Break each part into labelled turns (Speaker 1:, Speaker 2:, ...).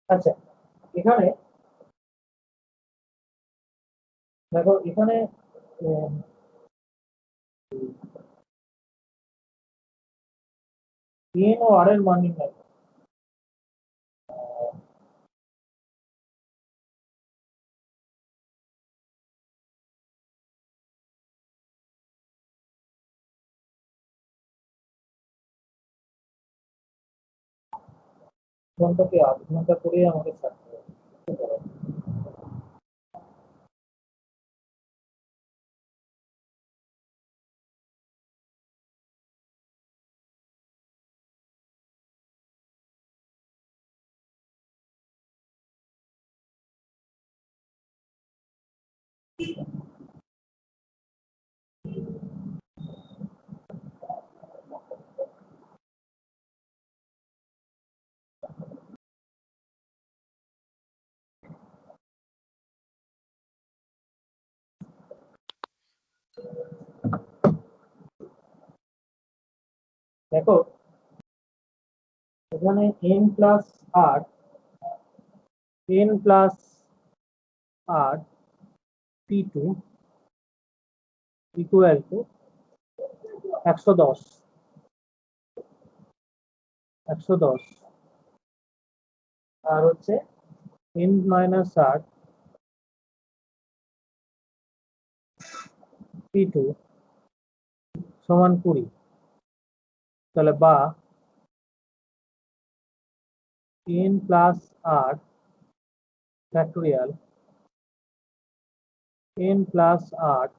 Speaker 1: আচ্ছা, এখানে দেখো, এখানে এন ও আর এর মান নির্ণয় করো। ঘন্টাকে 8 ঘন্টা করে আমাকে ছাড়তে হবে। দেখো, এখানে n প্লাস আট, n প্লাস আট p2 ইকুয়াল টু 110, 110 আর হচ্ছে n মাইনাস আট p2 সমান 20। তাহলে বা n প্লাস আট ফ্যাক্টোরিয়াল n প্লাস আট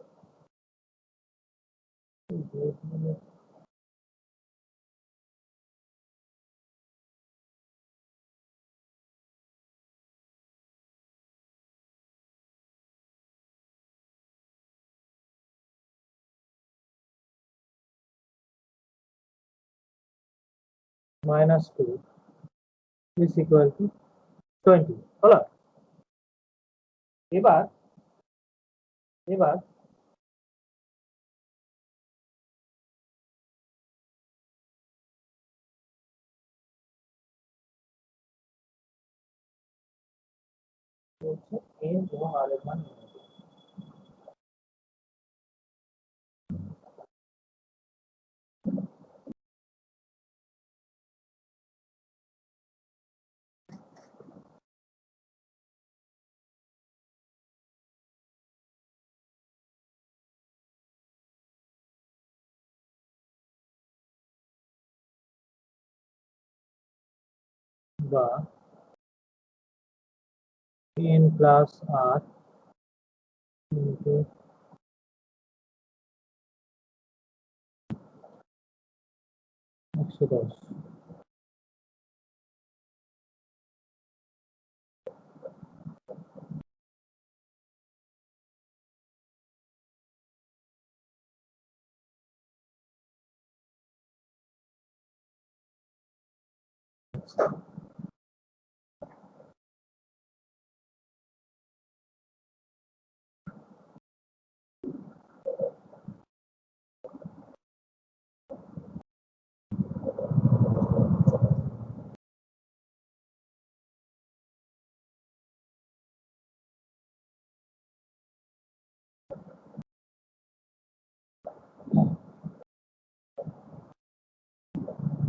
Speaker 1: মাইনাস 2 ইজ ইকুয়াল টু 20 হলো। এবার এবার হচ্ছে n এবং r এর মান নির্ণয় করতে। বা n প্লাস আট ইন্টু 110।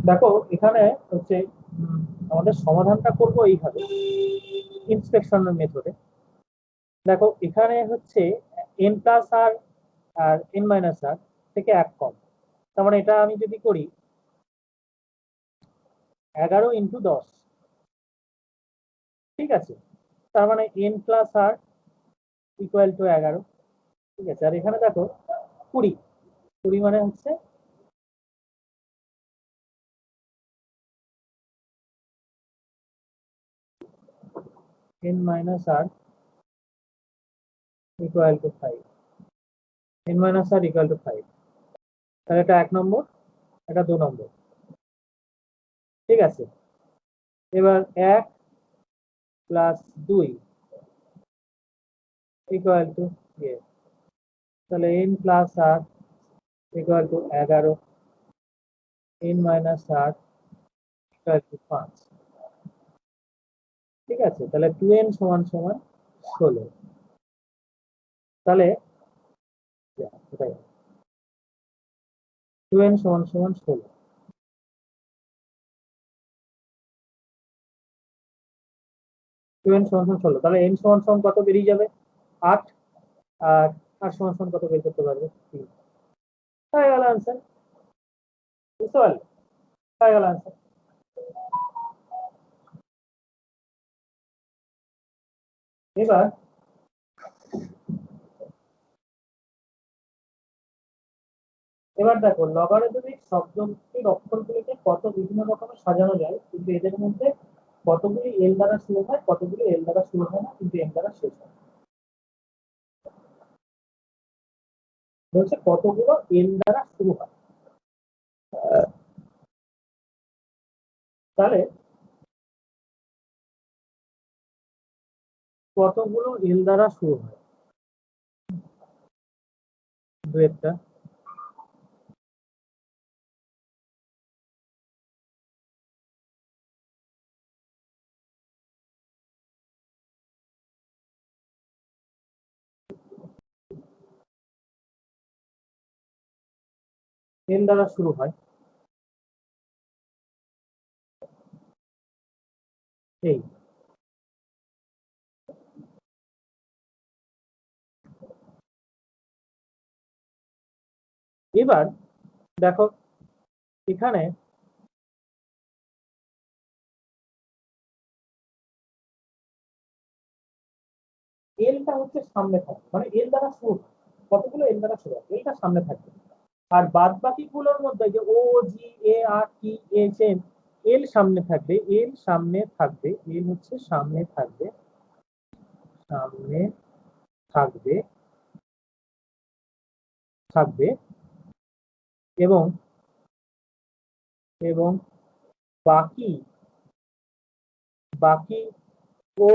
Speaker 1: দেখো, এখানে হচ্ছে আমাদের সমাধানটা করব এইভাবে, ইন্সপেকশনের মেথডে। দেখো, এখানে হচ্ছে n প্লাস আর আর n মাইনাস আর থেকে এক কম। তার মানে এটা আমি যদি করি 11 ইন্টু 10, ঠিক আছে। তার মানে n plus r equal to 11, ঠিক আছে। আর এখানে দেখো 20, 20 মানে হচ্ছে n minus r equal to 5, n minus r equal to 5। তাহলে এটা 1 নম্বর, এটা 2 নম্বর, ঠিক আছে। এবার 1 প্লাস 2 ইকুয়াল টু তাহলে n plus r equal to 11। n minus 8 5। ঠিক আছে, তাহলে 2n সমান সমান 16। তাহলে 2n সমান সমান 16, 2n সমান সমান 16, তাহলে n সমান সমান কত বেরিয়ে যাবে? 8। আর 8 সমান সমান কত বের করতে পারবে? 3। হয়ে গেল আনসার। বুঝতে পারলে? হয়ে গেল আনসার। এবার দেখো, লগারিদমিক শব্দটির অক্ষরগুলিকে কত বিভিন্ন রকমের সাজানো যায়, কিন্তু এদের মধ্যে কতগুলি এল দ্বারা শুরু হয়, কতগুলি এল দ্বারা শুরু হয় না, কিন্তু এল দ্বারা শেষ হয়। বলছে কতগুলো এল দ্বারা শুরু হয়। তাহলে কতগুলো এল দ্বারা শুরু হয়? দু একটা। এল দ্বারা শুরু হয় এই। এবার দেখো এখানে এলটা হচ্ছে সামনে থাকে, মানে এল দ্বারা শুরু হয়। কতগুলো এল দ্বারা শুরু হয়? এলটা সামনে থাকবে। আর বাদ বাকি গুলোর মধ্যে যে ও, জি, এ, আর, টি, এইচ, এন, এল সামনে থাকবে, এল সামনে থাকবে, এল হচ্ছে সামনে থাকবে, সামনে থাকবে, থাকবে। এবং এবং বাকি বাকি ও,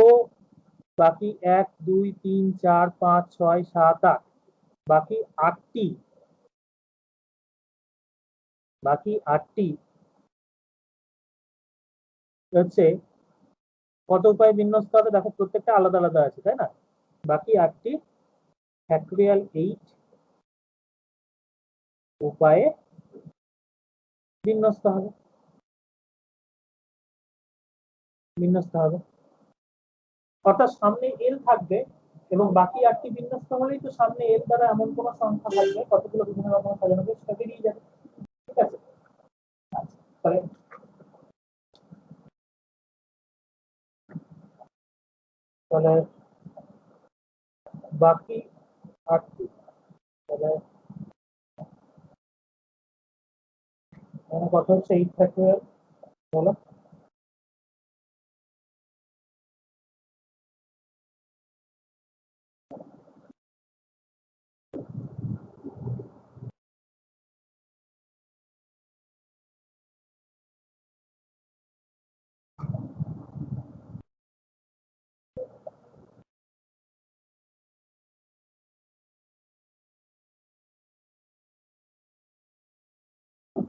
Speaker 1: বাকি 1 2 3 4 5 6 7 8, বাকি 8টি, বাকি 8টি হচ্ছে কত উপায়ে বিন্যস্ত হবে? দেখো প্রত্যেকটা আলাদা আলাদা আছে, তাই না? বাকি 8টি ফ্যাক্টোরিয়াল 8 উপায়ে বিন্যস্ত হবে, বিন্যস্ত হবে। অর্থাৎ সামনে এল থাকবে এবং বাকি 8টি বিন্যস্ত হলেই তো সামনে এল দ্বারা এমন কোন সংখ্যা থাকবে, কতগুলো বিভিন্ন রকম সাজানো হবে, সেটা বেরিয়ে যাবে। ঠিক আছে, তাহলে তাহলে বাকি 8টি, তাহলে মানে কথা হচ্ছে 8 ফ্যাক্টোরিয়াল বলো।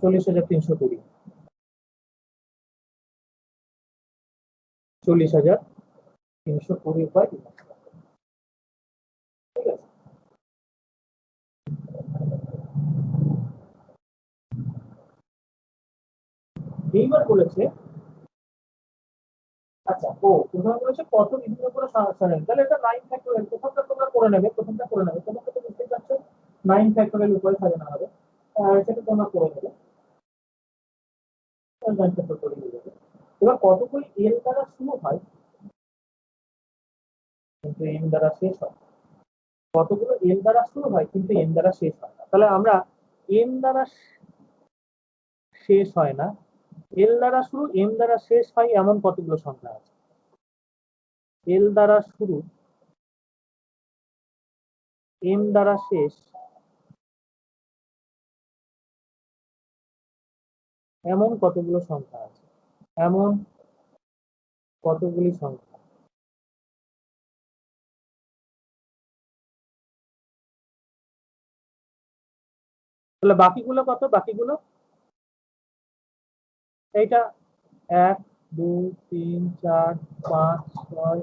Speaker 1: চল্লিশ হাজার 320, 40,320 উপায়। ঠিক আছে, এইবার বলেছে, আচ্ছা ও প্রথমে বলেছে কত বিভিন্ন করে সাজানো, তাহলে এটা 9 ফ্যাক্টোরিয়াল। প্রথমটা তোমরা করে নেবে, প্রথমটা করে নেবে, তোমাকে তো বুঝতেই পারছো 9 ফ্যাক্টোরিয়াল উপরে সাজানো হবে। সেটা তোমরা করে নেবে, 9 ফ্যাক্টোরিয়াল করে নিয়ে যাবে। এবার কতগুলি এল দ্বারা শুরু হয় কিন্তু এন দ্বারা শেষ হয়, কতগুলো এল দ্বারা শুরু হয় কিন্তু এন দ্বারা শেষ হয় না। তাহলে আমরা এন দ্বারা শেষ হয় না, এল দ্বারা শুরু এম দ্বারা শেষ হয় এমন কতগুলো সংখ্যা আছে? এল দ্বারা শুরু এম দ্বারা শেষ এমন কতগুলো সংখ্যা আছে? এমন কতগুলি সংখ্যা? তাহলে বাকিগুলো কত? বাকিগুলো এইটা 1 2 3 4 5 6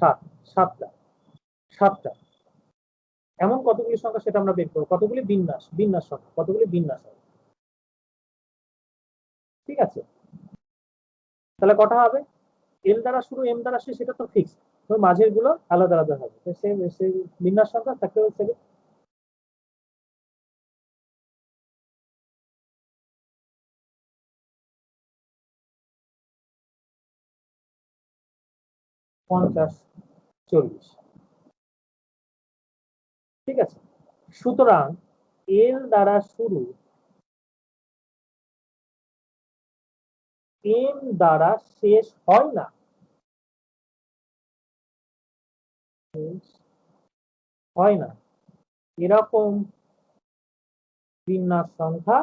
Speaker 1: 7 সাতটা সাতটা এমন কতগুলি সংখ্যা সেটা আমরা বের করবো, কতগুলি বিন্যাস বিন্যাস সংখ্যা, কতগুলি বিন্যাস হবে, ঠিক আছে। তাহলে কটা হবে? এল দ্বারা শুরু এম দ্বারা শেষ, সেটা তো ফিক্স, ওই মাঝের গুলো আলাদা আলাদা হবে, সেই বিন্যাস সংখ্যা তাকে হচ্ছে 50 40, ঠিক আছে। সুতরাং এল দ্বারা শুরু এম দ্বারা শেষ হয় না, হয় না এরকম বিন্যাস সংখ্যা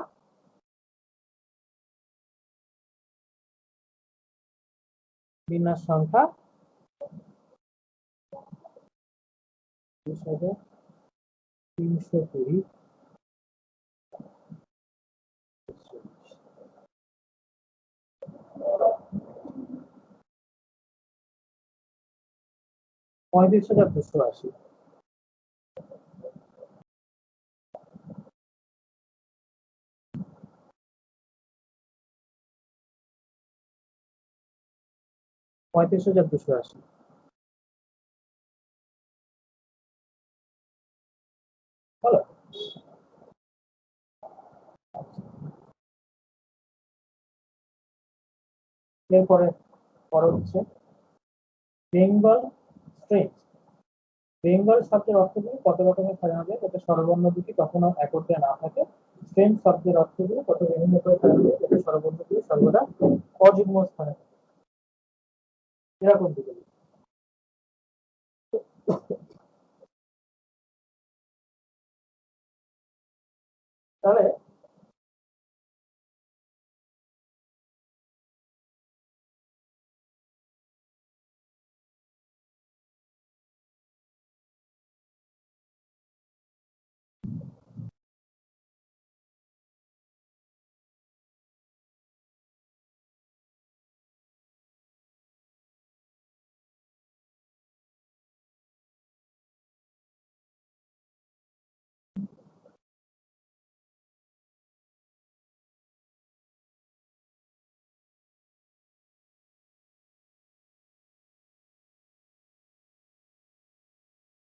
Speaker 1: বিন্যাস সংখ্যা 320 35,280, 35,280, বলো। এরপরে পরে হচ্ছে বেঙ্গল স্ট্রেঞ্জ। বেঙ্গল শব্দের অর্থগুলি কত রকমের সাজানো যায় যাতে স্বরবর্ণ দুটি কখনো একত্রে না থাকে? স্ট্রেঞ্জ শব্দের অর্থগুলি কত বিভিন্ন করে সাজানো যায় যাতে স্বরবর্ণ দুটি সর্বদা অযুগ্ম স্থানে থাকে? এরকম দিকে তাহলে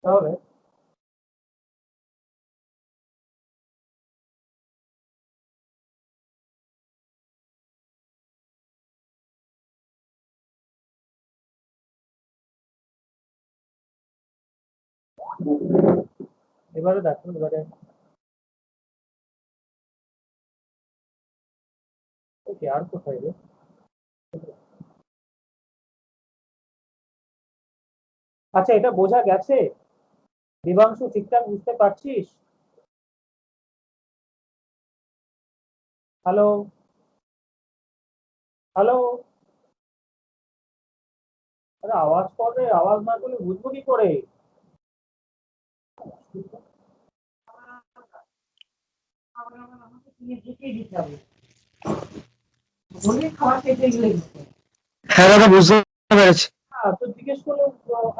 Speaker 1: তাহলে এবারে দেখুন, এবারে ওকে আর কোথায় রে? আচ্ছা, এটা বোঝা গেছে দেবাংশু? ঠিকঠাক বুঝতে পারছিস? Hello, hello. আরে আওয়াজ করে, আওয়াজ না করলে বুঝবো কি করে?
Speaker 2: হ্যাঁ দাদা, বুঝতে পেরেছি।
Speaker 1: হ্যাঁ, তো জিজ্ঞেস করলে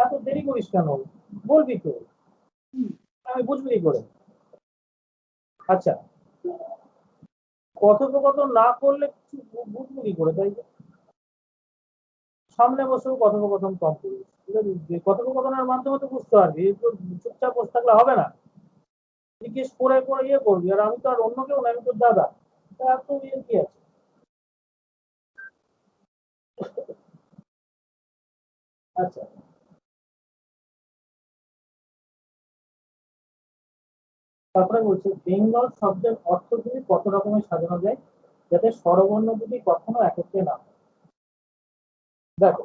Speaker 1: এত দেরি করিস কেন? বলবি তো, আমি বুঝবি কি করে? আচ্ছা, কথোপকথন না করলে কিছু বুঝবো কি করে, তাই তো? সামনে বসেও কথোপকথন কম করিস, ঠিক আছে? যে কথোপকথনের মাধ্যমে তো বুঝতে পারবি, এই তো চুপচাপ বসে থাকলে হবে না, জিজ্ঞেস করে করে ইয়ে করবি। আর আমি তো আর অন্য কেউ না, আমি তোর দাদা, তা এত ইয়ে কি আছে? আচ্ছা, তারপরে বলছে বেঙ্গল শব্দের অর্থগুলি কত রকমের সাজানো যায় যাতে স্বরবর্ণ দুটি কখনো একত্রে না হয়? দেখো,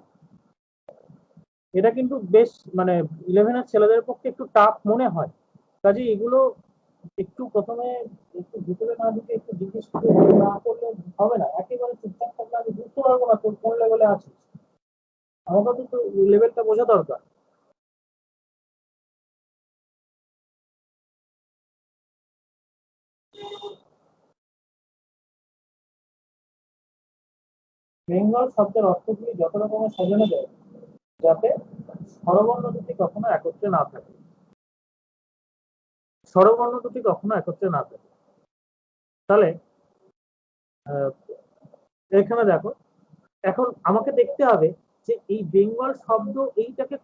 Speaker 1: এটা কিন্তু বেশ মানে 11-এর ছেলেদের পক্ষে একটু টাফ মনে হয়, কাজে এগুলো একটু প্রথমে একটু ভিতরে না ঢুকে একটু জিজ্ঞেস করে না করলে হবে না। একেবারে চুপচাপ থাকলে আমি বুঝতে পারবো না তোর কোন লেভেলে আছিস। আমাকে তো লেভেলটা বোঝা দরকার। বেঙ্গল শব্দের অর্থগুলি যত রকমের সাজানো যায় যাতে স্বরবর্ণ দুটি কখনো একত্রে না থাকে, স্বরবর্ণ দুটি কখনো একত্রে না থাকে। তাহলে এখানে দেখো, এখন আমাকে দেখতে হবে যে এই বেঙ্গল শব্দ এইটাকে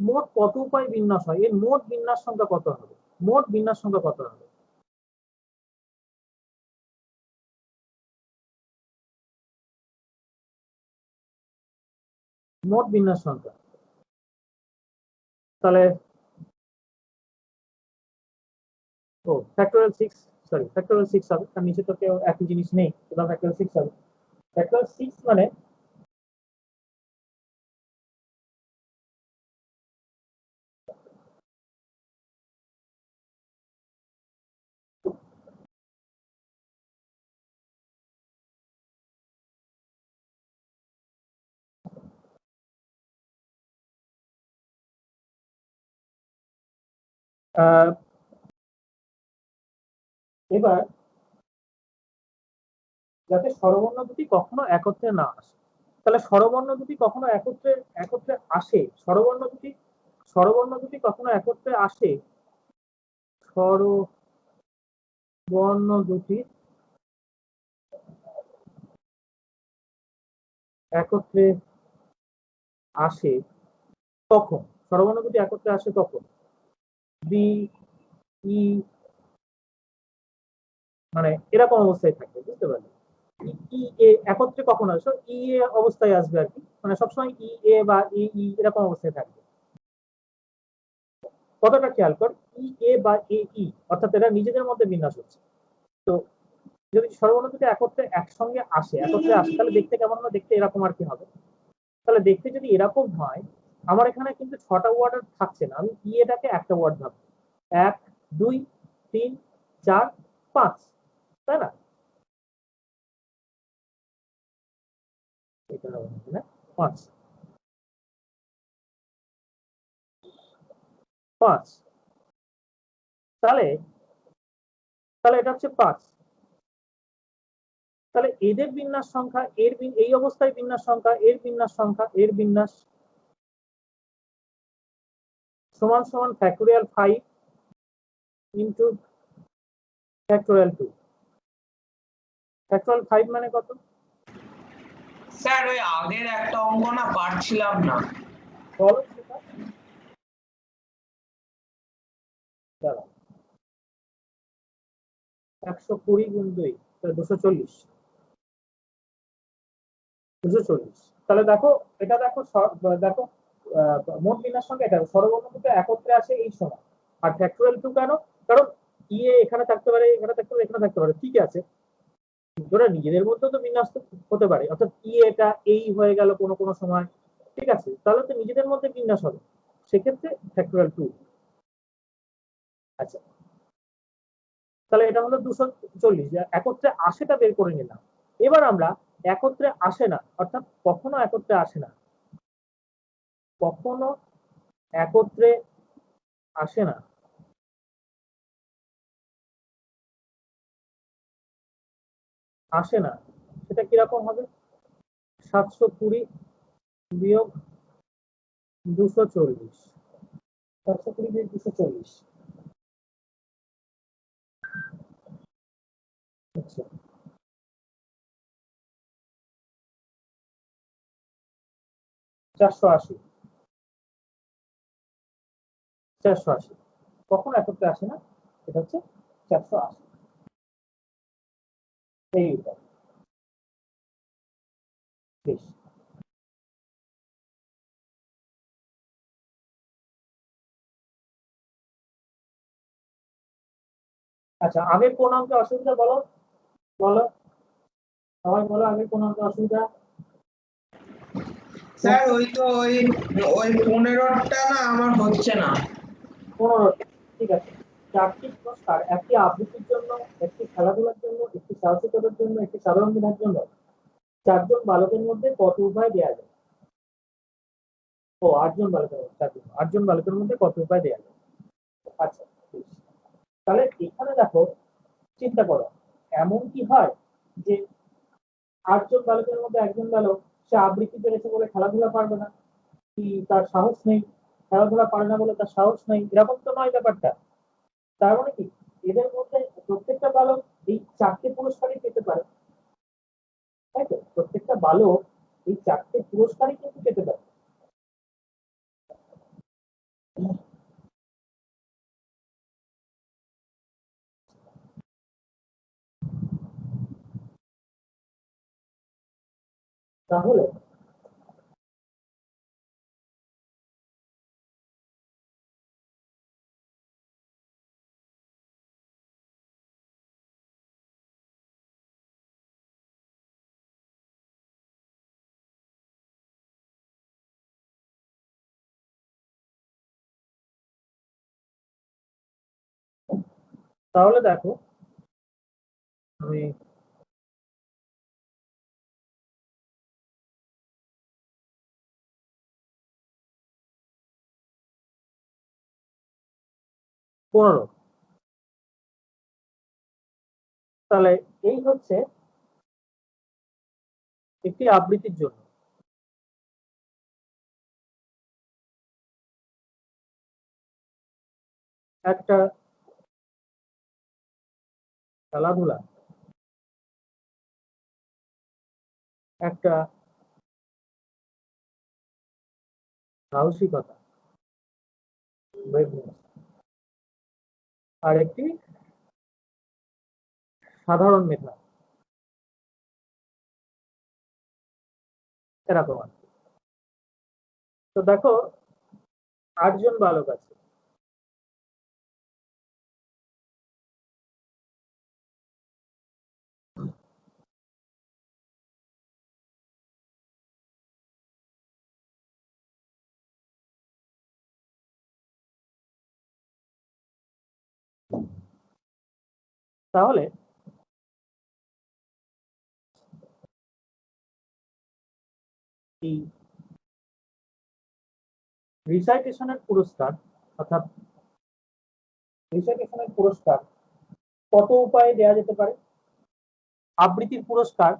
Speaker 1: মোট কত উপায় বিন্যাস হয়, এর মোট বিন্যাস সংখ্যা কত হবে, মোট বিন্যাস সংখ্যা কত হবে। মোট বিন্যাস সংখ্যা, তাহলে ও ফ্যাক্টোরিয়াল 6, সরি ফ্যাক্টোরিয়াল 6 হবে, তার নিচে তো কেউ একই জিনিস নেই, সুতরাং ফ্যাক্টোরিয়াল 6 হবে। ফ্যাক্টোরিয়াল 6 মানে এবার যাতে স্বরবর্ণ দুটি কখনো একত্রে না আসে, তাহলে স্বরবর্ণ দুটি কখনো একত্রে একত্রে আসে, স্বরবর্ণ দুটি কখনো একত্রে আসে, স্বরবর্ণ দুটি একত্রে আসে তখন, স্বরবর্ণ দুটি একত্রে আসে তখন বি ই মানে এরকম অবস্থায় থাকবে, বুঝতে পারলে? ই এ একত্রে কখন আসে, ই এ অবস্থায় আসবে আর কি, মানে সবসময় ই এ বা ই ই এরকম অবস্থায় থাকবে। কতটা খেয়াল কর, ই এ বা এ ই অর্থাৎ এরা নিজেদের মধ্যে বিন্যাস হচ্ছে। তো যদি স্বরবর্ণ দুটো একত্রে একসঙ্গে আসে, একত্রে আসে, তাহলে দেখতে কেমন হবে, দেখতে এরকম আর কি হবে। তাহলে দেখতে যদি এরকম হয়, আমার এখানে কিন্তু 6টা ওয়ার্ড থাকছে না, আমি ই এটাকে একটা ওয়ার্ড ভাবছি, 1 2 3 4 5, তাই না? এটা হবে না 5 5, তাহলে তাহলে এটা হচ্ছে 5। তাহলে এদের বিন্যাস সংখ্যা, এই অবস্থায় বিন্যাস সংখ্যা, এর বিন্যাস সংখ্যা, এর বিন্যাস সমান সমান ফ্যাক্টোরিয়াল 5 ইন্টু ফ্যাক্টোরিয়াল 2। ফ্যাক্টোরিয়াল 5 মানে কত?
Speaker 3: স্যার ওই আগের একটা অঙ্ক না পারছিলাম না।
Speaker 1: বলো সেটা। দাঁড়াও, 120 গুণ 2 তাহলে 240, 240। তাহলে দেখো, এটা দেখো, দেখো মোট বিন্যাস সংখ্যা এটা, স্বরবর্ণ দুটো একত্রে আসে এই সময়। আর ফ্যাক্টোরিয়াল 2 কেন? কারণ ইয়ে এখানে থাকতে পারে, এখানে থাকতে পারে, এখানে থাকতে পারে, ঠিক আছে, দুটোরা নিজেদের মধ্যে তো বিন্যাস হতে পারে, অর্থাৎ এটা এই হয়ে গেল কোনো কোনো সময়, ঠিক আছে, তাহলে তো নিজেদের মধ্যে বিন্যাস হবে, সেক্ষেত্রে ফ্যাক্টোরিয়াল 2। আচ্ছা, তাহলে এটা হলো 240, একত্রে আসেটা বের করে নিলাম। এবার আমরা একত্রে আসে না, অর্থাৎ কখনো একত্রে আসে না, কখনো একত্রে আসে না, আসে না, সেটা কিরকম হবে? 720 বিয়োগ 240, 720 বিয়োগ 240। আচ্ছা, 480, 480 কখনো একত্রে আসে না, এটা হচ্ছে 480, এই উত্তর। বেশ, আচ্ছা, আগের কোন অঙ্কে অসুবিধা বলো, বলো সবাই বলো, আগের কোন অঙ্কে অসুবিধা?
Speaker 3: স্যার ওই তো ওই ওই 15টা না আমার হচ্ছে না।
Speaker 1: 15, ঠিক আছে। 4টি পুরস্কার, একটি আবৃত্তির জন্য, একটি খেলাধুলার জন্য, একটি সাহসিকতার জন্য, একটি সাধারণ দিনের জন্য 4 জন বালকের মধ্যে কত উপায় দেওয়া যায়? ও 8 জন বালকের মধ্যে, 8 জন বালকের মধ্যে কত উপায় দেওয়া যায়? আচ্ছা, বেশ। তাহলে এখানে দেখো, চিন্তা করো, এমন কি হয় যে 8 জন বালকের মধ্যে একজন বালক সে আবৃত্তি পেরেছে বলে খেলাধুলা পারবে না, কি তার সাহস নেই, খেলাধুলা পারে না বলে তার সাহস নেই, এরকম তো নয় ব্যাপারটা। তার মানে কি এদের মধ্যে প্রত্যেকটা বালক এই 4টে পুরস্কারই পেতে পারে, তাই তো? প্রত্যেকটা বালক এই 4টে পুরস্কারই কিন্তু পেতে পারে। তাহলে তাহলে দেখো, আমি পনেরো, তাহলে এই হচ্ছে একটি আবৃত্তির জন্য। একটা খেলাধুলা, একটা সাহসিকতা, আর একটি সাধারণ মেধা, এরকম আর কি। তো দেখো 8জন বালক আছে, তাহলে এই রিসাইটেশনের পুরস্কার, অর্থাৎ রিসাইটেশনের পুরস্কার কত উপায়ে দেওয়া যেতে পারে? আবৃত্তির পুরস্কার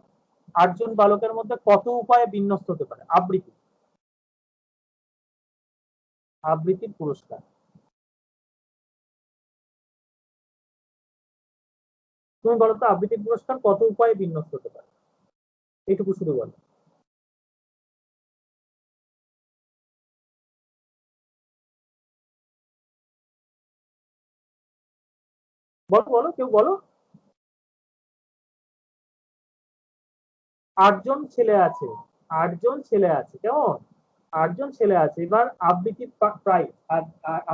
Speaker 1: 8জন বালকের মধ্যে কত উপায়ে বিন্যস্ত হতে পারে? আবৃত্তির পুরস্কার তুমি বলো তো, আবৃত্তির পুরস্কার কত উপায়ে বিন্যস্ত হতে পারে? এইটুকু শুধু বলো। বলো বলো, কেউ বলো। 8জন ছেলে আছে, 8জন ছেলে আছে, কেমন? 8জন ছেলে আছে, এবার আবৃত্তির প্রাইস, আর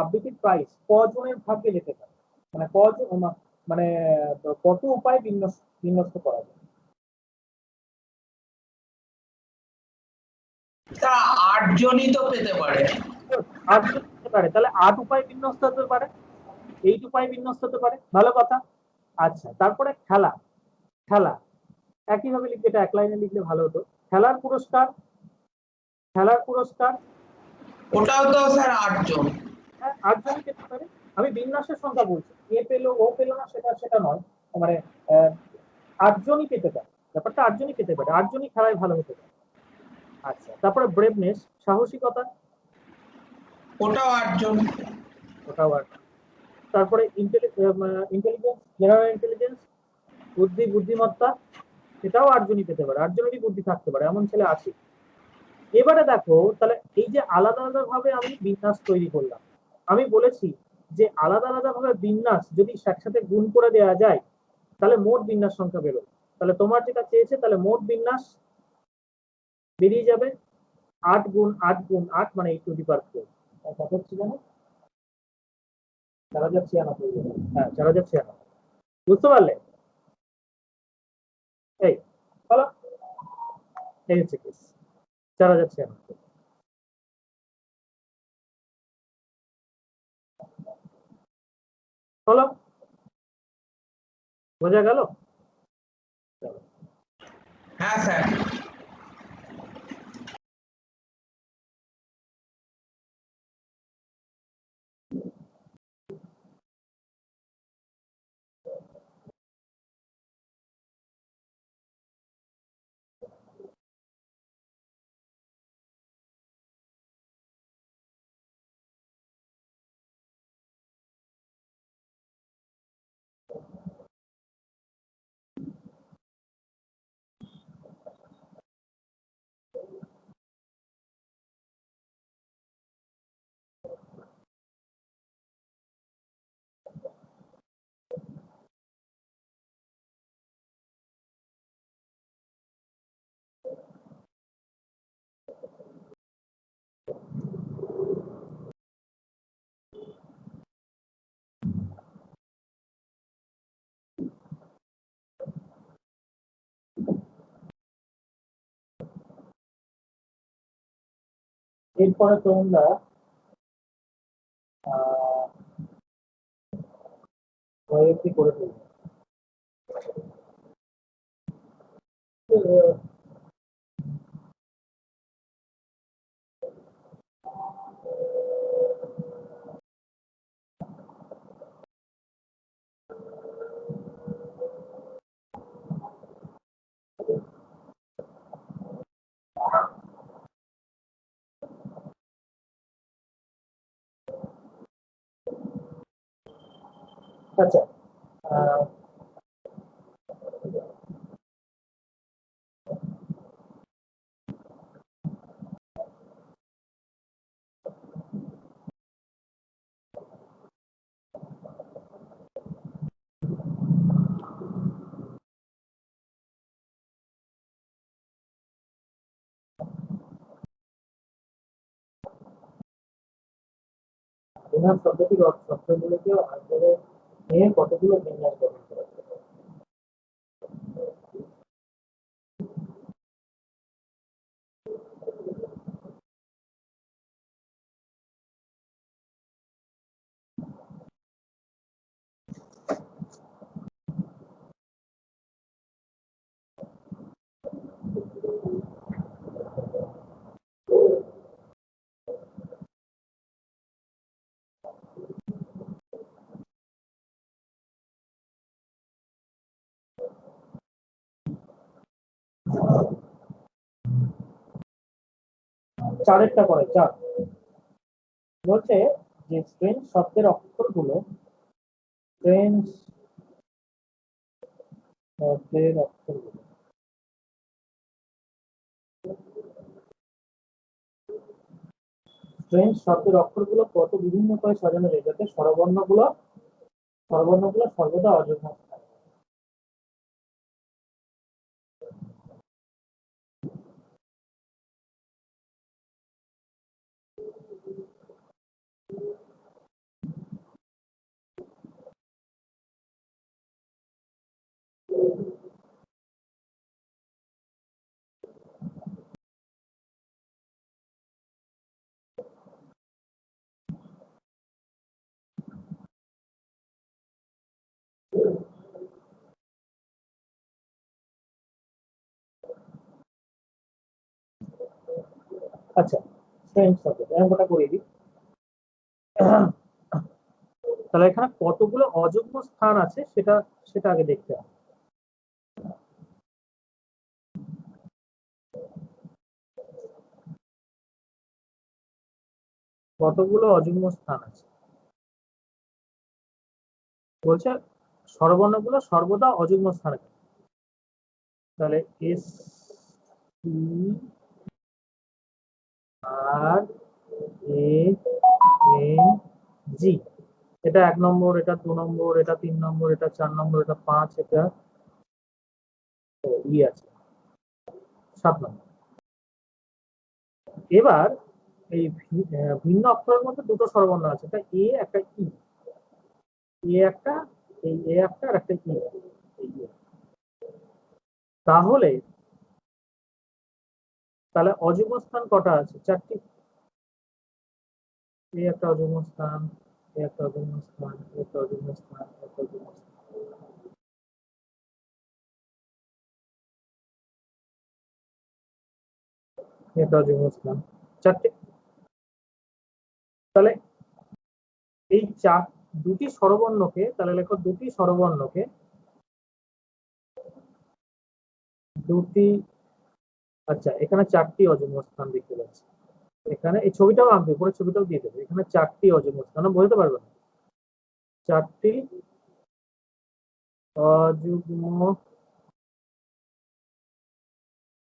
Speaker 1: আবৃত্তির প্রাইস কজনের ভাগ্যে যেতে পারে, মানে কজন, মানে কত উপায় বিন্যস্ত করা যায়?
Speaker 3: তা 8জনই তো পেতে পারে।
Speaker 1: 8জন পেতে পারে, তাহলে 8 উপায় বিন্যস্ত হতে পারে, 8 উপায় বিন্যস্ত হতে পারে, ভালো কথা। আচ্ছা, তারপরে খেলা, খেলা একইভাবে লিখবে, এটা এক লাইনে লিখলে ভালো হতো। খেলার পুরস্কার, খেলার পুরস্কার
Speaker 3: ওটাও তো স্যার 8জন।
Speaker 1: হ্যাঁ, 8জনই পেতে পারে। আমি বিন্যাসের সংখ্যা বলছি, এ পেলো ও পেলো না, সেটা সেটা নয়, মানে 8জনই পেতে পারে, ব্যাপারটা 8জনই পেতে পারে, 8জনই খেলায় ভালো হতে পারে। আচ্ছা, তারপরে ব্রেভনেস, সাহসিকতা,
Speaker 3: ওটাও 8জন।
Speaker 1: ওটাও 8। তারপরে ইন্টেলিজেন্স, জেনারেল ইন্টেলিজেন্স, বুদ্ধিমত্তা, সেটাও 8জনই পেতে পারে, 8জনেরই বুদ্ধি থাকতে পারে, এমন ছেলে আছে। এবারে দেখো, তাহলে এই যে আলাদা আলাদা ভাবে আমি বিন্যাস তৈরি করলাম, আমি বলেছি যে আলাদা আলাদা ভাবে বিন্যাস যদি একসাথে গুণ করে দেওয়া যায়, তাহলে মোট বিন্যাস সংখ্যা বেরোবে। তাহলে তোমার যেটা চেয়েছে, তাহলে মোট বিন্যাস বেরিয়ে যাবে 8 গুণ 8 মানে 8^4। কত হচ্ছে জানো? 4096। হ্যাঁ, 4096। বুঝতে পারলে? এই বলো, এই হচ্ছে কেস 4096। বলো, বোঝা গেল?
Speaker 3: হ্যাঁ স্যার।
Speaker 1: এরপরে তোমরা ওয়েবটি করে ফেলবে। আচ্ছা, বিন্যাস পদ্ধতির শব্দগুলোকে আগে নিয়ে কতগুলো বিন্যাস গঠন করা যায়। চারেরটা করে চার বলছে যে ফ্রেঞ্চ শব্দের অক্ষরগুলো ফ্রেঞ্চ শব্দের অক্ষরগুলো ফ্রেঞ্চ শব্দের অক্ষরগুলো কত বিভিন্ন করে সাজানো যায় যাতে স্বরবর্ণগুলো সর্বদা অযুগ্ম থাকে। আচ্ছা, ফ্রেঞ্চ শব্দ অঙ্কটা করে দিই। তাহলে এখানে কতগুলো অযুগ্ম স্থান আছে সেটা সেটা আগে দেখতে হবে। কতগুলো অযুগ্ম স্থান আছে বলছে স্বরবর্ণগুলো সর্বদা অযুগ্ম স্থানে থাকে। তাহলে S T R A N G, এটা 1 নম্বর, এটা 2 নম্বর, এটা 3 নম্বর, এটা 4 নম্বর, এটা 5, এটা ই আছে 7 নম্বর। এবার এই ভিন্ন অক্ষরের মধ্যে দুটো স্বরবর্ণ আছে, একটা এ একটা ই, এ একটা এই এ একটা আর একটা ই। তাহলে তাহলে অযুগ্ম স্থান কটা আছে? 4টি। এই একটা অযুগ্ম স্থান, এই একটা অযুগ্ম স্থান, এই একটা অযুগ্ম স্থান, একটা অযুগ্ম স্থান, এটা অযুগ্ম স্থান, 4টি। তাহলে এই দুটি স্বরবর্ণকে তাহলে লেখো দুটি স্বরবর্ণকে দুটি। আচ্ছা, এখানে 4টি অযুগ্ম স্থান দেখতে পাচ্ছি। এখানে এই ছবিটাও আঁকবে, উপরে ছবিটাও দিয়ে দেবে। এখানে 4টি অযুগ্ম স্থান, বলতে পারবে না, 4টি অযুগ্ম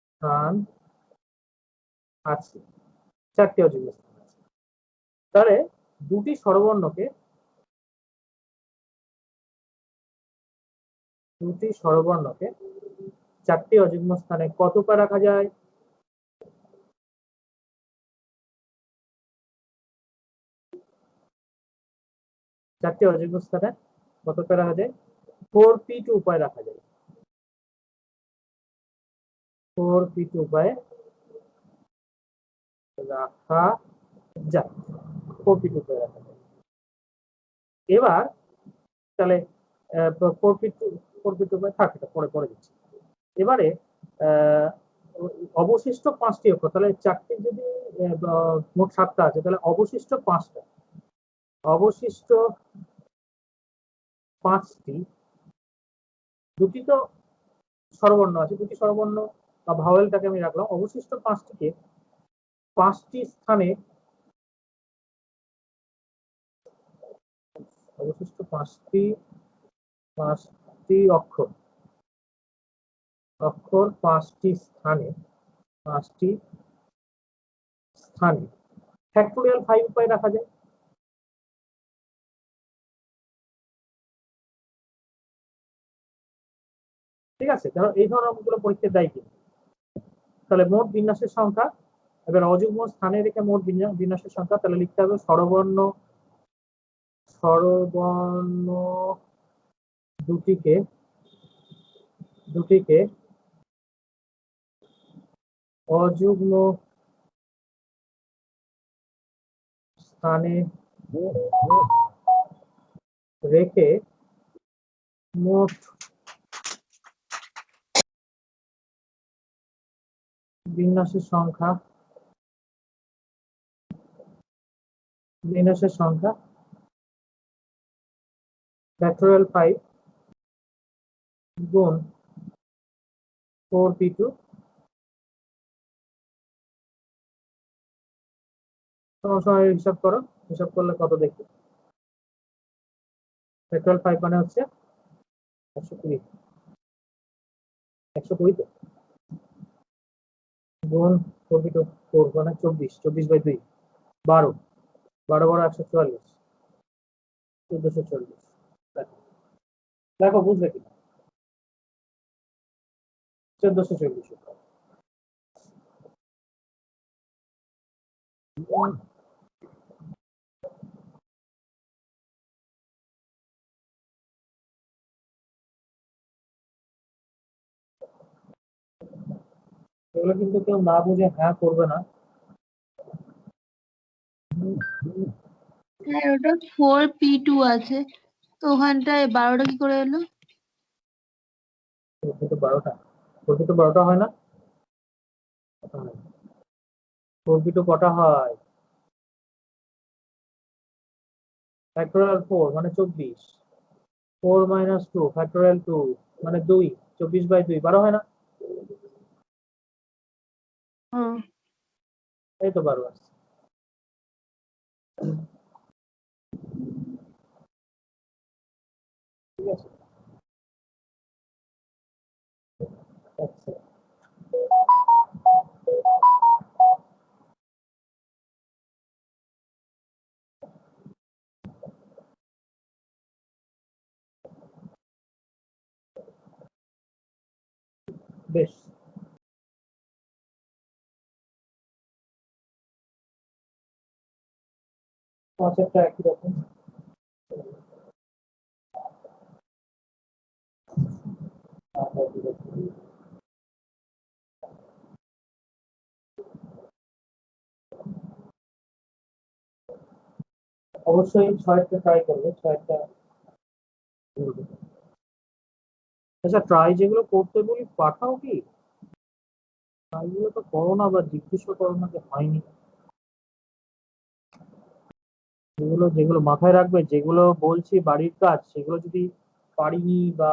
Speaker 1: স্থান আছে, 4টি অযুগ্ম স্থান আছে। তাহলে দুটি স্বরবর্ণকে দুটি স্বরবর্ণকে 4টি অযুগ্ম স্থানে কত পা রাখা যায়? 4টি অযুগ্ম স্থানে কত পা রাখা যায়? 4p2 উপায় রাখা যায়। 4p2 উপায়ে রাখা যায়, 4p2 রাখা যায়। এবার তাহলে 4p2 থাক, এটা পরে পরে দিচ্ছি। এবারে অবশিষ্ট 5টি অক্ষর, তাহলে 4টি যদি মোট 7টা আছে, তাহলে অবশিষ্ট 5টা, অবশিষ্ট 5টি, দুটি তো স্বরবর্ণ আছে, দুটি স্বরবর্ণ বা ভাওয়েলটাকে আমি রাখলাম। অবশিষ্ট 5টিকে 5টি স্থানে, অবশিষ্ট 5টি অক্ষর, 5টি স্থানে, 5টি স্থানে ফ্যাক্টোরিয়াল 5 উপায় রাখা যায়। ঠিক আছে, ধরো এই ধরনের অঙ্কগুলো পরীক্ষায় দেয় কিন্তু। তাহলে মোট বিন্যাসের সংখ্যা, এবার অযুগ্ম স্থানে রেখে মোট বিন্যাসের সংখ্যা, তাহলে লিখতে হবে স্বরবর্ণ দুটিকে অযুগ্ম স্থানে রেখে মোট বিন্যাসের সংখ্যা ফ্যাক্টোরিয়াল 5 গুণ 4p2। তোমার সময় হিসাব করো, হিসাব করলে কত দেখি। ফ্যাক্টোরিয়াল 5 মানে হচ্ছে 120, 120 তো, গুণ 4p2 4 মানে 24, 24/2 12, 12 12 144, 1440। দেখো বুঝলে কিনা, 1440। এগুলো কিন্তু কেউ না বুঝে হ্যাঁ করবে না।
Speaker 4: হ্যাঁ, ওটা 4p2 আছে, তো ওখানটায় 12টা কি করে এলো?
Speaker 1: 12টা, 12টা হয় না? 4p2 কটা হয়? ফ্যাক্টোরিয়াল 4 মানে 24, 4 - 2 ফ্যাক্টোরিয়াল 2 মানে 2, 24/2 12 হয় না?
Speaker 4: হুম।
Speaker 1: এই তো 12 আছে। ঠিক আছে, আচ্ছা বেশ। কনসেপ্টটা একই রকম। অবশ্যই 6টা ট্রাই করবে, 6টা। আচ্ছা, ট্রাই যেগুলো করতে বলি পাঠাও কি, ট্রাইগুলো তো করো না, বা জিজ্ঞেস করো না যে হয়নি। যেগুলো যেগুলো মাথায় রাখবে, যেগুলো বলছি বাড়ির কাজ, সেগুলো যদি পারিনি বা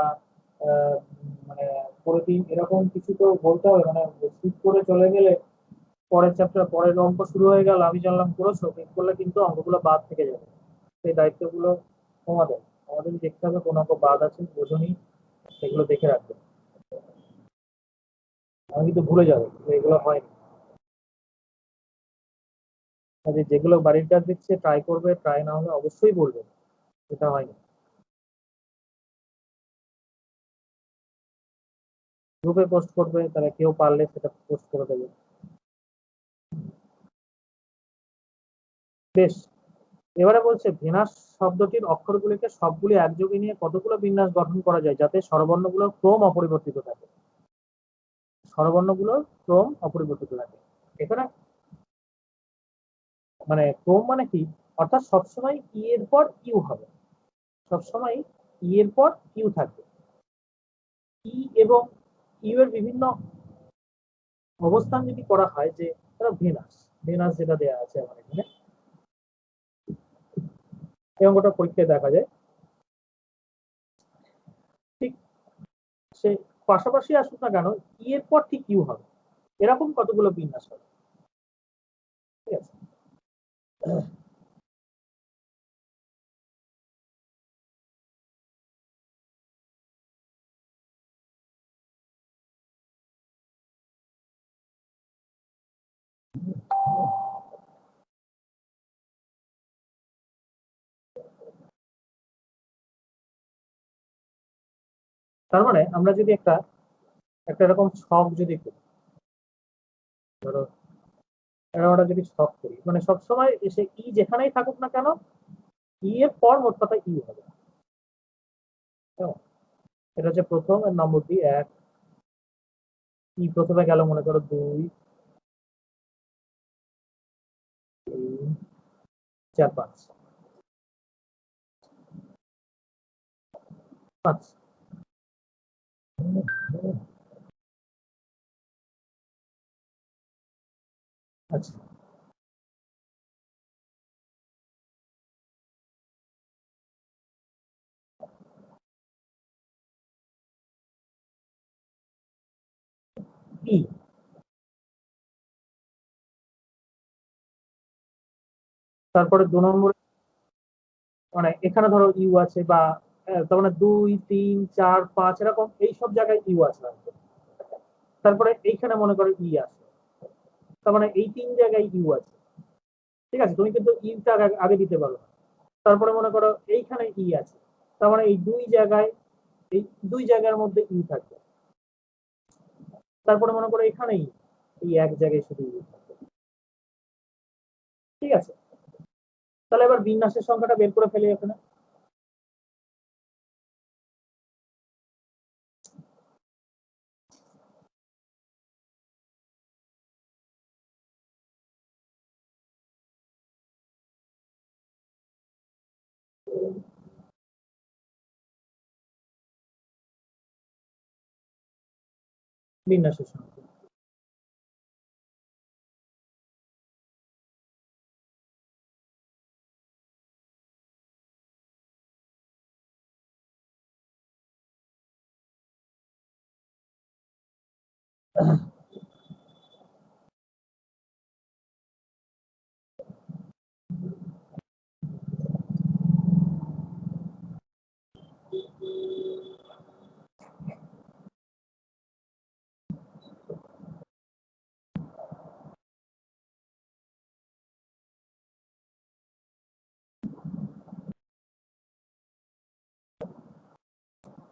Speaker 1: মানে করে দিন এরকম কিছু তো বলতে হবে। মানে স্কিপ করে চলে গেলে পরের চ্যাপ্টার, পরের অঙ্ক শুরু হয়ে গেল, আমি জানলাম করেছো, ঠিক করলে কিন্তু অঙ্কগুলো বাদ থেকে যাবে। সেই দায়িত্বগুলো তোমাদের, আমাদের দেখতে হবে কোন অঙ্ক বাদ আছে বোঝনি, সেগুলো দেখে রাখবে। আমি কিন্তু ভুলে যাবো যে এগুলো হয়নি। কাজে যেগুলো বাড়ির কাজ দিচ্ছে ট্রাই করবে, ট্রাই না হলে অবশ্যই বলবে সেটা হয়নি। গ্রুপে পোস্ট করবে, তাহলে কেউ পারলে সেটা পোস্ট করে দেবে। বেশ, এবারে বলছে বিন্যাস শব্দটির অক্ষরগুলিকে সবগুলি একযোগে নিয়ে কতগুলো বিন্যাস গঠন করা যায় যাতে স্বরবর্ণগুলোর ক্রম অপরিবর্তিত থাকে। স্বরবর্ণগুলোর ক্রম অপরিবর্তিত থাকে, এখানে মানে ক্রম মানে কি, অর্থাৎ সবসময় ই এর পর ইউ হবে, সবসময় ই এর পর ইউ থাকবে। ই এবং ইউ এর বিভিন্ন অবস্থান যদি করা হয়, যে ধরো ভেনাস, ভেনাস যেটা দেওয়া আছে আমার এখানে, এই অঙ্কটা পরীক্ষায় দেখা যায়, ঠিক সে পাশাপাশি আসুক না কেন, ই এর পর ঠিক ইউ হবে, এরকম কতগুলো বিন্যাস হবে। ঠিক আছে, তার মানে আমরা যদি একটা একটা এরকম ছক যদি করি, ধরো আমরা যদি ছক করি, মানে সবসময় এসে ই যেখানেই থাকুক না কেন, ই এর পর মোট কথা ইউ হবে। কেমন? এটা হচ্ছে প্রথম, এর নম্বর দিয়ে এক, ই প্রথমে গেল মনে করো 2, 3, 4, 5, 5। আচ্ছা, ই, তারপরে 2 নম্বরে, মানে এখানে ধরো ইউ আছে, বা তার মানে 2, 3, 4, 5 এরকম এই সব জায়গায় ইউ আছে হয়তো। তারপরে এইখানে মনে করো ই আছে, তার মানে এই 3 জায়গায় ইউ আছে। ঠিক আছে, তুমি কিন্তু ইউটা আগে আগে দিতে পারো না। তারপরে মনে করো এইখানে ই আছে, তার মানে এই 2 জায়গায়, এই 2 জায়গার মধ্যে ইউ থাকবে। তারপরে মনে করো এখানেই এই এক জায়গায় শুধু ইউ থাকবে। ঠিক আছে, তাহলে এবার বিন্যাসের সংখ্যাটা বের করে ফেলি এখানে। বিন্যাসের সংখ্যা,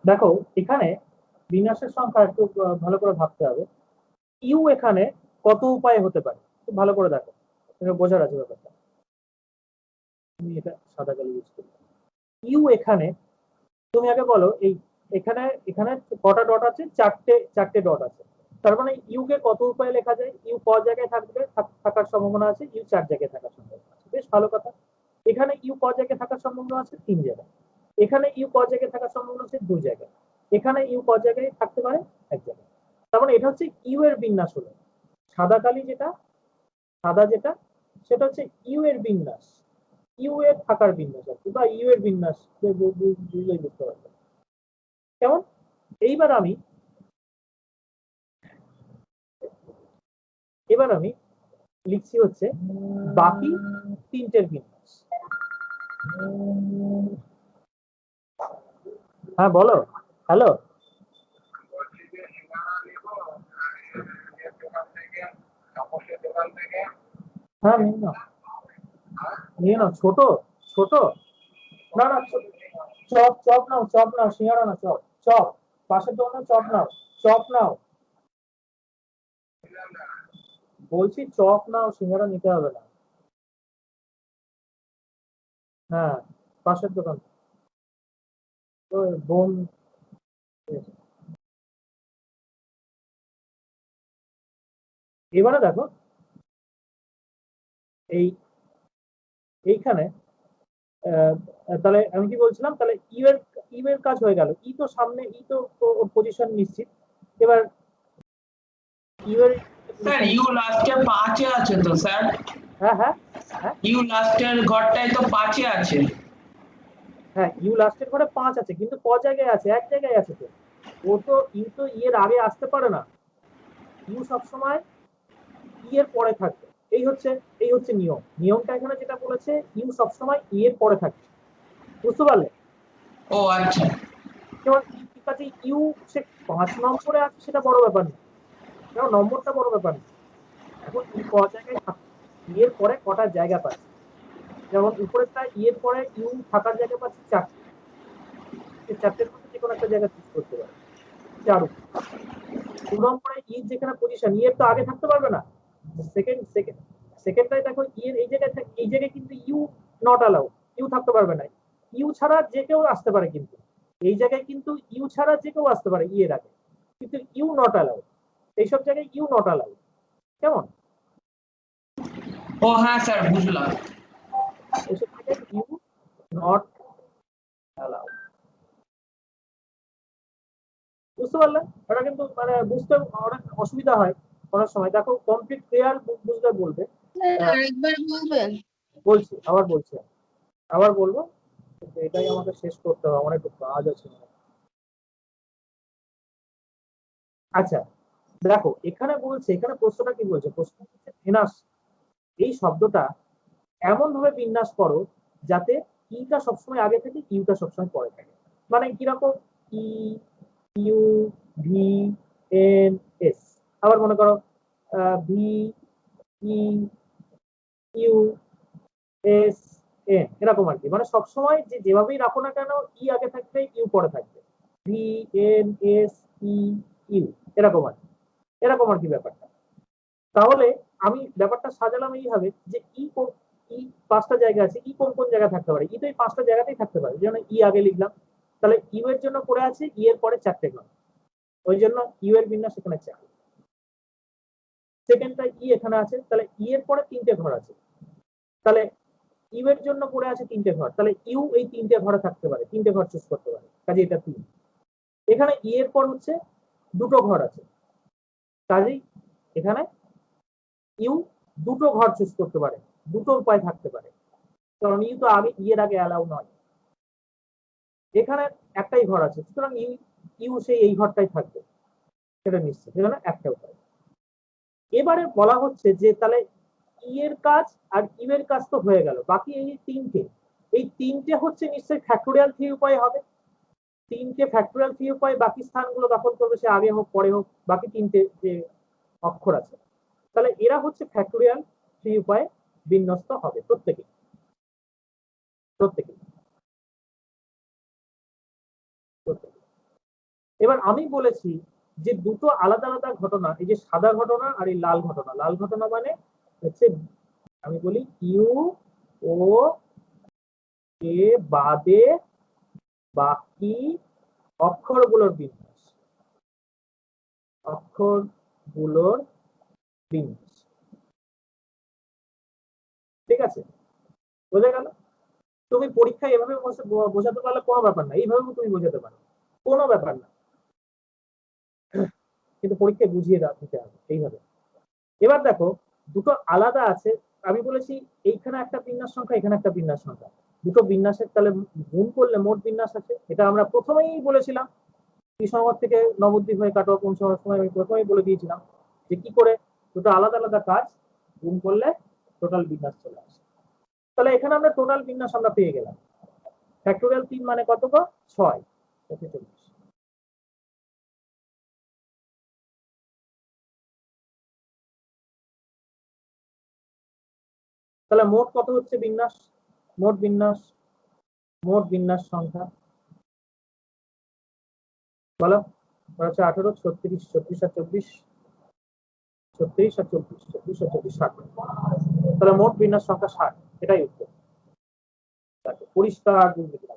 Speaker 1: দেখো এখানে বিন্যাসের সংখ্যা একটু ভালো করে ভাবতে হবে। ইউ এখানে কত উপায়ে হতে পারে, খুব ভালো করে দেখো, এটা বোঝার আছে ব্যাপারটা। তুমি এটা সাদা কালি ইউজ করবে। ইউ এখানে, তুমি আগে বলো এই এখানে এখানে কটা ডট আছে, চারটে, চারটে ডট আছে। তার মানে ইউ কে কত উপায়ে লেখা যায়, ইউ ক জায়গায় থাকবে, থাকার সম্ভাবনা আছে, ইউ 4 জায়গায় থাকার সম্ভাবনা আছে, বেশ ভালো কথা। এখানে ইউ ক জায়গায় থাকার সম্ভাবনা আছে 3 জায়গায়, এখানে ইউ ক জায়গায় থাকার সম্ভাবনা আছে 2 জায়গায়, এখানে ইউ ক জায়গায় থাকতে পারে 1 জায়গায়। তার মানে এটা হচ্ছে ইউ এর বিন্যাস হলো, সাদা কালি যেটা, সাদা যেটা, সেটা হচ্ছে ইউ এর বিন্যাস, ইউ এর থাকার বিন্যাস আর কি, বা ইউ এর বিন্যাস, বুঝলেই বুঝতে পারবে কেমন। এইবার আমি, এবার আমি লিখছি হচ্ছে বাকি 3টের বিন্যাস। হ্যাঁ বলো, হ্যালো। হ্যাঁ নিয়ে নাও, নিয়ে নাও, ছোট, ছোট, না না, চপ, চপ নাও, চপ নাও, সিঙ্গাড়া না, চপ, চপ, পাশের দোকানে চপ নাও, চপ নাও, বলছি চপ নাও, সিঙ্গাড়া নিতে হবে না। হ্যাঁ, পাশের দোকান, তো বোন। এবারে দেখো, এই এইখানে তাহলে আমি কি বলছিলাম, তাহলে ইউ এর কাজ হয়ে গেল, ই তো সামনে, ই তো পজিশন নিশ্চিত। এবার ইউ এর
Speaker 3: স্যার ইউ লাস্টে 5 এ আছে তো স্যার,
Speaker 1: হ্যাঁ হ্যাঁ হ্যাঁ
Speaker 3: ইউ লাস্টের ঘরটায় তো 5 এ আছে।
Speaker 1: হ্যাঁ, ইউ লাস্টের ঘরে 5 আছে, কিন্তু ক জায়গায় আছে? এক জায়গায় আছে তো। ও তো ইউ তো ই এর আগে আসতে পারে না, ইউ সবসময় ই এর পরে থাকবে। এই হচ্ছে নিয়মটা এখানে যেটা বলেছে, ইউ সবসময় ই এর পরে থাকবে। বুঝতে পারলে?
Speaker 3: ও আচ্ছা।
Speaker 1: যেমন ঠিক আছে, ইউ সে 5 নম্বরে আছে সেটা বড় ব্যাপার না, যেমন নম্বরটা বড় ব্যাপার না। এখন ই ক জায়গায় থাকে, ই এর পরে কটা জায়গা পাচ্ছে। যেমন উপরেরটা ই এর পরে ইউ থাকার জায়গা পাচ্ছে 4টে, সে 4টের মধ্যে যে কোনো একটা জায়গা চুজ করতে পারে। 4 2 নম্বরে ই যেখানে পজিশন, ই এর তো আগে থাকতে পারবে না। সেকেন্ডটাই দেখো, ই এর এই জায়গায় কিন্তু ইউ নট অ্যালাউ, ইউ থাকতে পারবে না। ইউ ছাড়া যে কেউ আসতে পারে, কিন্তু এই জায়গায় কিন্তু ইউ ছাড়া যে কেউ আসতে পারে ই এর আগে, কিন্তু ইউ নট অ্যালাউ। এইসব জায়গায় ইউ নট অ্যালাউ। কেমন?
Speaker 3: ও হ্যাঁ স্যার বুঝলাম।
Speaker 1: এইসব জায়গায় ইউ নট অ্যালাউ। বুঝতে পারলে? এটা কিন্তু মানে বুঝতে অনেক অসুবিধা হয় অনেক সময়। দেখো কমপ্লিট ক্লিয়ার বুঝলে বলবে।
Speaker 4: আরেকবার বলবেন?
Speaker 1: আবার বলবো, কিন্তু এটাই আমাকে শেষ করতে হবে, আমার একটু কাজ আছে। আচ্ছা, দেখো এখানে বলছে, এখানে প্রশ্নটা কি বলছে? প্রশ্ন হচ্ছে ভেনাস এই শব্দটা এমন ভাবে বিন্যাস করো যাতে ইটা সবসময় আগে থাকে, ইউটা সবসময় পরে থাকে। মানে কিরকম? E, U, V, N, S. আবার মনে করো V, E, U, S, N, এরকম আর কি। মানে সবসময় যেভাবেই রাখো না কেন, ই আগে থাকবে, ইউ পরে থাকবে। V, N, S, E, U, এরকম আর কি। এরকম আর কি ব্যাপারটা। তাহলে আমি ব্যাপারটা সাজালাম এইভাবে যে ই 5টা জায়গা আছে, ই কোন কোন জায়গায় থাকতে পারে? ই তো এই 5টা জায়গাতেই থাকতে পারে, যেমন ই আগে লিখলাম। তাহলে ইউ এর জন্য পড়ে আছে ই এর পরে 4টে ঘর, ওই জন্য ইউ এর বিন্যাস এখানে 4। সেকেন্ডটা ই এখানে আছে, তাহলে ই এর পরে 3টে ঘর আছে। তাহলে ইউ এর জন্য পড়ে আছে 3টে ঘর, তাহলে ইউ এই 3টে ঘরে থাকতে পারে, 3টে ঘর চুজ করতে পারে, কাজে এটা 3। এখানে ই এর পর হচ্ছে 2টো ঘর আছে, কাজেই এখানে ইউ 2টো ঘর চুজ করতে পারে, 2টো উপায় থাকতে পারে, কারণ ইউ তো আগে ই এর আগে অ্যালাউ নয়। এখানে একটাই ঘর আছে, সুতরাং ইউ ইউ সেই এই ঘরটাই থাকবে, সেটা নিশ্চিত। এখানে একটা উপায়। এবারে বলা হচ্ছে যে তাহলে ই এর কাজ আর ইউ এর কাজ তো হয়ে গেল, বাকি এই তিনটে হচ্ছে নিশ্চয়ই ফ্যাক্টোরিয়াল থ্রি উপায় হবে। 3টে ফ্যাক্টোরিয়াল থ্রি উপায় বাকি স্থানগুলো দখল করবে, সে আগে হোক পরে হোক, বাকি 3টে যে অক্ষর আছে। তাহলে এরা হচ্ছে ফ্যাক্টোরিয়াল থ্রি উপায়ে বিন্যস্ত হবে প্রত্যেকে প্রত্যেকে প্রত্যেকে। এবার আমি বলেছি যে দুটো আলাদা আলাদা ঘটনা, এই যে সাদা ঘটনা আর এই লাল ঘটনা। লাল ঘটনা মানে হচ্ছে, আমি বলি ইউ ও এ বাদে বাকি অক্ষরগুলোর বিন্যাস, অক্ষরগুলোর বিন্যাস। ঠিক আছে, বোঝা গেল? তুমি পরীক্ষায় এভাবে বোঝাতে পারলে কোনো ব্যাপার না, এইভাবেও তুমি বোঝাতে পারো, কোনো ব্যাপার না, কিন্তু পরীক্ষায় বুঝিয়ে দিতে হবে এইভাবে। এবার দেখো দুটো আলাদা আছে, আমি বলেছি এইখানে একটা বিন্যাস সংখ্যা, এখানে একটা বিন্যাস সংখ্যা, দুটো বিন্যাসের তাহলে গুণ করলে মোট বিন্যাস আছে। এটা আমরা প্রথমেই বলেছিলাম, কৃষ্ণনগর থেকে নবদ্বীপ হয়ে কাটোয়া পৌঁছানোর সময় আমি প্রথমেই বলে দিয়েছিলাম যে কি করে দুটো আলাদা আলাদা কাজ গুণ করলে টোটাল বিন্যাস চলে আসে। তাহলে এখানে আমরা টোটাল বিন্যাস আমরা পেয়ে গেলাম। ফ্যাক্টোরিয়াল 3 মানে কত গো? 6। তাহলে মোট কত হচ্ছে বিন্যাস? মোট বিন্যাস, মোট বিন্যাস সংখ্যা বলো। হচ্ছে 18, 36, 36 আর 24, 36 আর 24, 24 আর 24, 60। তাহলে মোট বিন্যাস সংখ্যা 60, এটাই উত্তর। পরিষ্কার বুঝতে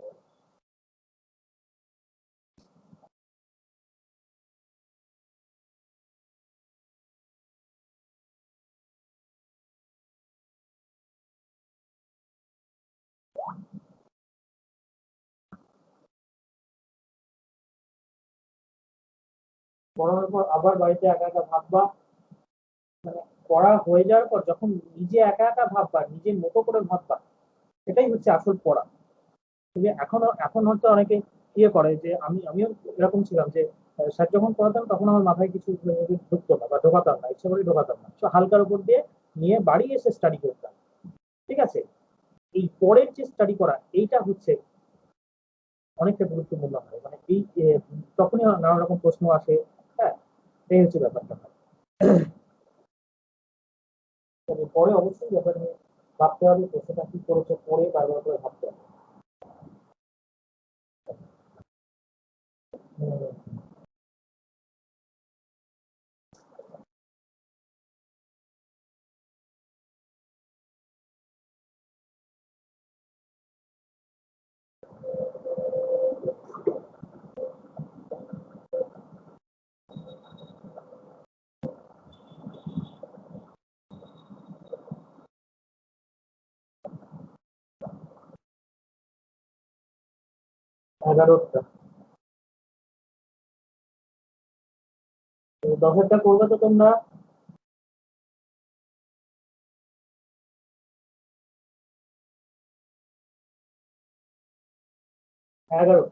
Speaker 1: পড়ানোর পর আবার বাড়িতে একা একা ভাববা, মানে পড়া হয়ে যাওয়ার পর যখন নিজে একা একা ভাববা, নিজের মতো করে ভাববা, সেটাই হচ্ছে আসল পড়া। ঠিক আছে, এখন হয়তো অনেকে ইয়ে করে যে আমিও এরকম ছিলাম যে স্যার যখন পড়াতাম তখন আমার মাথায় কিছু ঢুকতো না বা ঢোকাতাম না, ইচ্ছা করে ঢোকাতাম না, তো হালকার উপর দিয়ে নিয়ে বাড়ি এসে স্টাডি করতাম। ঠিক আছে, এই পরের যে স্টাডি করা এইটা হচ্ছে অনেকটা গুরুত্বপূর্ণ হয়, মানে এই তখনই নানা রকম প্রশ্ন আসে। হ্যাঁ, এই হচ্ছে ব্যাপারটা। তবে পরে অবশ্যই ব্যাপার নিয়ে ভাবতে হবে, প্রশ্নটা কি করেছে পরে বারবার করে ভাবতে হবে। হুম, 11টা 10টা করবে তো তোমরা। 11,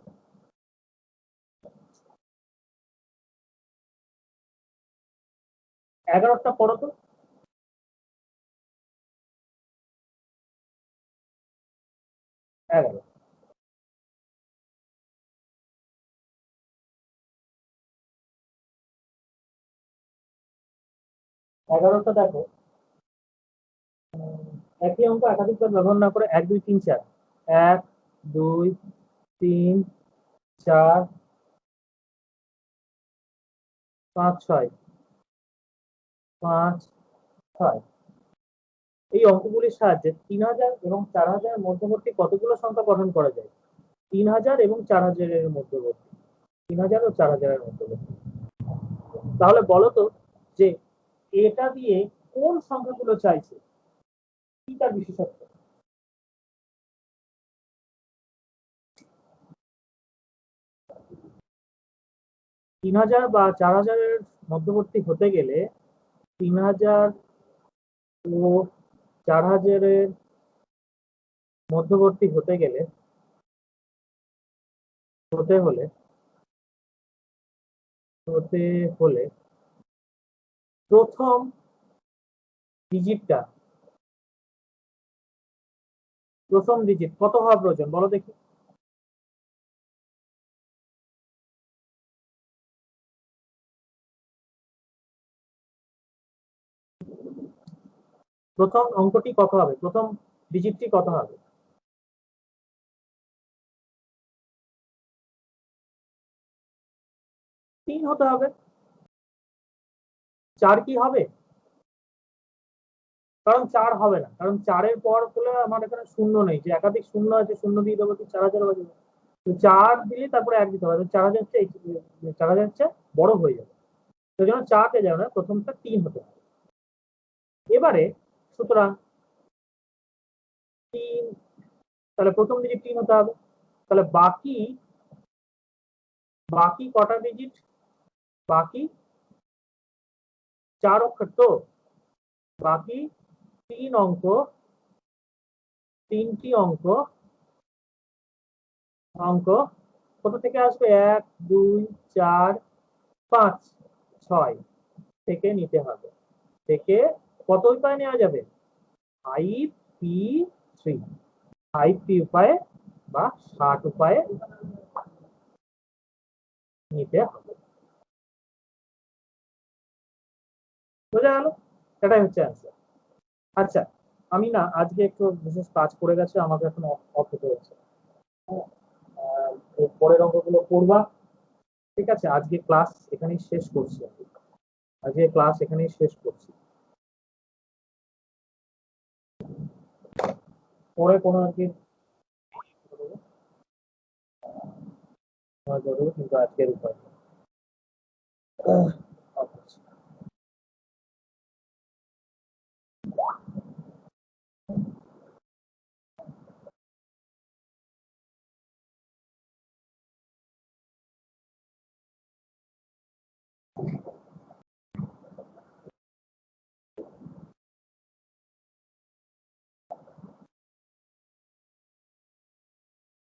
Speaker 1: 11টা পড়ো তো। 11, 11টা দেখো, একই অঙ্ক একাধিকবার ব্যবহার না করে 1 2 3 4, 1 2 3 4 5 6 5 6 এই অঙ্কগুলির সাহায্যে 3000 এবং 4000 মধ্যবর্তী কতগুলো সংখ্যা গঠন করা যায়? 3000 এবং 4000 এর মধ্যবর্তী, 3000 ও 4000 এর মধ্যবর্তী। তাহলে বলো তো যে এটা দিয়ে কোন সংখ্যাগুলো চাইছে, কি তার বিশেষত্ব? 3000 বা 4000 এর মধ্যবর্তী হতে গেলে 3000 ও 4000 এর মধ্যবর্তী হতে গেলে হতে হলে হতে হলে প্রথম ডিজিটটা, প্রথম ডিজিট কত হওয়া প্রয়োজন বলো দেখি? প্রথম অঙ্কটি কত হবে, প্রথম ডিজিটটি কত হবে? 3 হতে হবে। 4 কি হবে? কারণ 4 হবে না, কারণ 4 এর পর হলে আমার এখানে শূন্য নেই, যে একাধিক শূন্য আছে, শূন্য দিয়ে দেবো, 4000 বাজে। তো 4 দিলে তারপরে 1 দিতে হবে, 4000 হচ্ছে বড় হয়ে যাবে, সেই জন্য 4 তে যাবে না, প্রথমটা 3 হতে হবে। এবারে সুতরাং 3, তাহলে প্রথম ডিজিট 3 হতে হবে, তাহলে বাকি বাকি কটা ডিজিট? বাকি 4 অক্ষর তো, বাকি 3 অঙ্ক, 3টি অঙ্ক কোথা থেকে আসবে? 1 2 4 5 6 থেকে নিতে হবে, থেকে কত উপায় নেওয়া যাবে? 5p3, 5p উপায়ে বা 60 উপায়ে নিতে হবে। বোঝা গেল? এটাই হচ্ছে অ্যান্সার। আচ্ছা, আমি না আজকে একটু বিশেষ কাজ করে গেছে, আমাকে এখন অফ হতে হচ্ছে। পরের অঙ্কগুলো করবা। ঠিক আছে, আজকে ক্লাস এখানেই শেষ করছি। আজকে ক্লাস এখানেই শেষ করছি। পরে কোনো একদিন কিন্তু আজকের উপায়